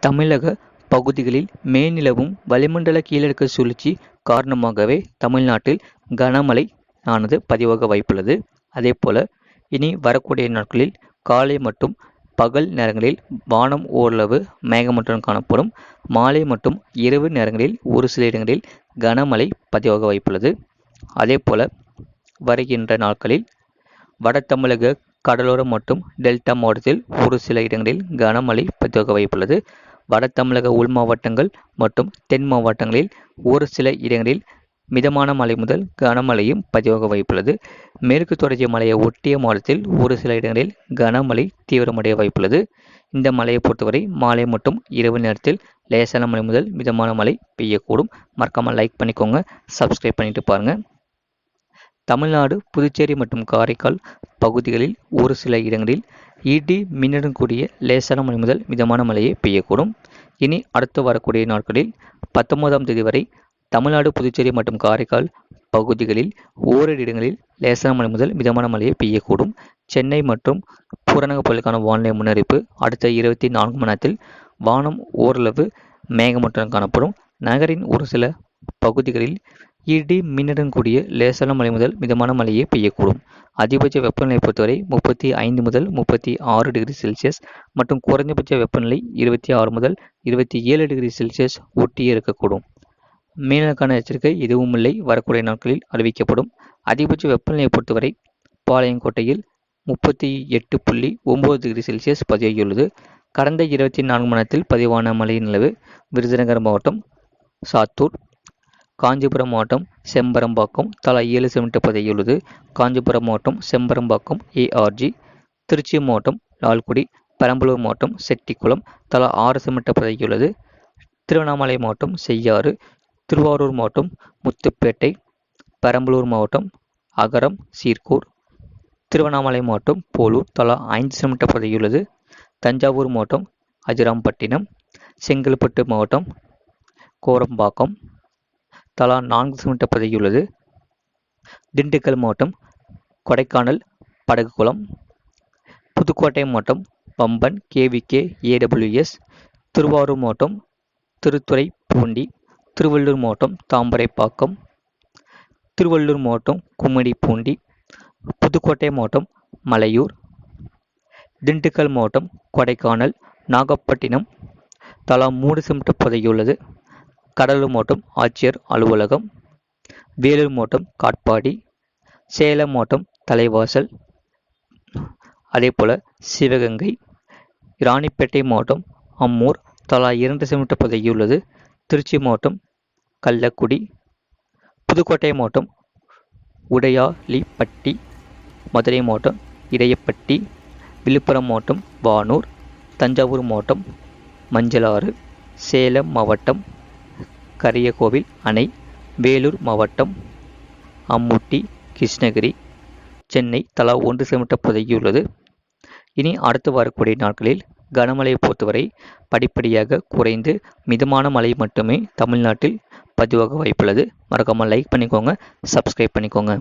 தமிழக பகுதிகளில் மேல்நிலவும் வளிமண்டல கீழடுக்கு சுழற்சி காரணமாகவே தமிழ்நாட்டில் கனமழை ஆனது பதிவாக வாய்ப்புள்ளது. அதேபோல இனி வரக்கூடிய நாட்களில் காலை மற்றும் பகல் நேரங்களில் வானம் ஓரளவு மேகமூட்டத்துடன் காணப்படும். மாலை மற்றும் இரவு நேரங்களில் ஒரு சில இடங்களில் கனமழை பதிவாக வாய்ப்புள்ளது. அதேபோல வருகின்ற நாட்களில் வட தமிழக கடலோரம் மற்றும் டெல்டா மாவட்டத்தில் ஒரு சில இடங்களில் கனமழை பதிவாக வாய்ப்புள்ளது. வட தமிழக உள் மாவட்டங்கள் மற்றும் தென் மாவட்டங்களில் ஒரு சில இடங்களில் மிதமான மழை முதல் கனமழையும் பதிவாக வாய்ப்புள்ளது. மேற்கு தொடர்ச்சி மலையை ஒட்டிய மாவட்டத்தில் ஒரு சில இடங்களில் கனமழை தீவிரமடைய வாய்ப்புள்ளது. இந்த மழையை பொறுத்தவரை மாலை மற்றும் இரவு நேரத்தில் லேசான மழை முதல் மிதமான மழை பெய்யக்கூடும். மறக்காமல் லைக் பண்ணிக்கோங்க, சப்ஸ்கிரைப் பண்ணிட்டு பாருங்க. தமிழ்நாடு, புதுச்சேரி மற்றும் காரைக்கால் பகுதிகளில் ஒரு சில இடங்களில் இடி மின்னுடன் கூடிய லேசான மழை முதல் மிதமான மழையை பெய்யக்கூடும். இனி அடுத்து வரக்கூடிய நாட்களில் 19ஆம் தேதி வரை தமிழ்நாடு, புதுச்சேரி மற்றும் காரைக்கால் பகுதிகளில் ஓரிரு இடங்களில் லேசான மழை முதல் மிதமான மழையை பெய்யக்கூடும். சென்னை மற்றும் புறநகர் பகுதிகளுக்கான வானிலை முன்னறிவிப்பு: அடுத்த 24 மணி நேரத்தில் வானம் ஓரளவு மேகமூட்டத்துடன் காணப்படும். நகரின் ஒரு சில பகுதிகளில் இடி மின்னுடன் கூடிய லேசான மழை முதல் மிதமான மழையே பெய்யக்கூடும். அதிகபட்ச வெப்பநிலை பொறுத்தவரை 35 முதல் 36 டிகிரி செல்சியஸ் மற்றும் குறைந்தபட்ச வெப்பநிலை 26 முதல் 27 டிகிரி செல்சியஸ் ஒட்டியே இருக்கக்கூடும். மீனலுக்கான எச்சரிக்கை எதுவும் இல்லை, வரக்கூடிய நாட்களில் அறிவிக்கப்படும். அதிகபட்ச வெப்பநிலையை பொறுத்தவரை பாளையங்கோட்டையில் 38.9 டிகிரி செல்சியஸ் பதிவாகியுள்ளது. கடந்த 24 மணி நேரத்தில் பதிவான மழையின் அளவு: விருதுநகர் மாவட்டம் சாத்தூர், காஞ்சிபுரம் மாவட்டம் செம்பரம்பாக்கம் தலா 7 சென்டிமீட்டர் பதிவாகியுள்ளது. காஞ்சிபுரம் மாவட்டம் செம்பரம்பாக்கம் ARG, திருச்சி மாவட்டம் லால்குடி, பெரம்பலூர் மாவட்டம் செட்டிக்குளம் தலா 6 சென்டிமீட்டர் பதிவாகியுள்ளது. திருவண்ணாமலை மாவட்டம் செய்யாறு, திருவாரூர் மாவட்டம் முத்துப்பேட்டை, பெரம்பலூர் மாவட்டம் அகரம் சீர்கூர், திருவண்ணாமலை மாவட்டம் போலூர் தலா 5 சென்டிமீட்டர் பதிவாகியுள்ளது. தஞ்சாவூர் மாவட்டம் அஜிராம்பட்டினம், செங்கல்பட்டு மாவட்டம் கோரம்பாக்கம் தலா 4 சென்டிமீட்டர் பதிவாகியுள்ளது. திண்டுக்கல் மாவட்டம் கொடைக்கானல் படகுக்குளம், புதுக்கோட்டை மாவட்டம் பம்பன் KVK AWS, திருவாரூர் மாவட்டம் திருத்துறைப்பூண்டி, திருவள்ளூர் மாவட்டம் தாமரைப்பாக்கம், திருவள்ளூர் மாவட்டம் கும்மிடிப்பூண்டி, புதுக்கோட்டை மாவட்டம் மலையூர், திண்டுக்கல் மாவட்டம் கொடைக்கானல், நாகப்பட்டினம் தலா 3 சென்டிமீட்டர் பதிவாகியுள்ளது. கடலூர் மாவட்டம் ஆட்சியர் அலுவலகம், வேலூர் மாவட்டம் காட்பாடி, சேலம் மாவட்டம் தலைவாசல், அதேபோல சிவகங்கை, ராணிப்பேட்டை மாவட்டம் அம்மூர் தலா 2 சென்டிமீட்டர் பதிவாகியுள்ளது. திருச்சி மாவட்டம் கள்ளக்குடி, புதுக்கோட்டை மாவட்டம் உடையாளிப்பட்டி, மதுரை மாவட்டம் இடையப்பட்டி, விழுப்புரம் மாவட்டம் வானூர், தஞ்சாவூர் மாவட்டம் மஞ்சளாறு, சேலம் மாவட்டம் கரியகோவில் அணை, வேலூர் மாவட்டம் அம்முட்டி, கிருஷ்ணகிரி, சென்னை தலா 1 சென்டிமீட்டர் பதிவாகியுள்ளது. இனி அடுத்து வரக்கூடிய நாட்களில் கனமழையை பொறுத்தவரை படிப்படியாக குறைந்து மிதமான மழை மட்டுமே தமிழ்நாட்டில் பதிவாக வாய்ப்புள்ளது. மறக்காமல் லைக் பண்ணிக்கோங்க, சப்ஸ்கிரைப் பண்ணிக்கோங்க.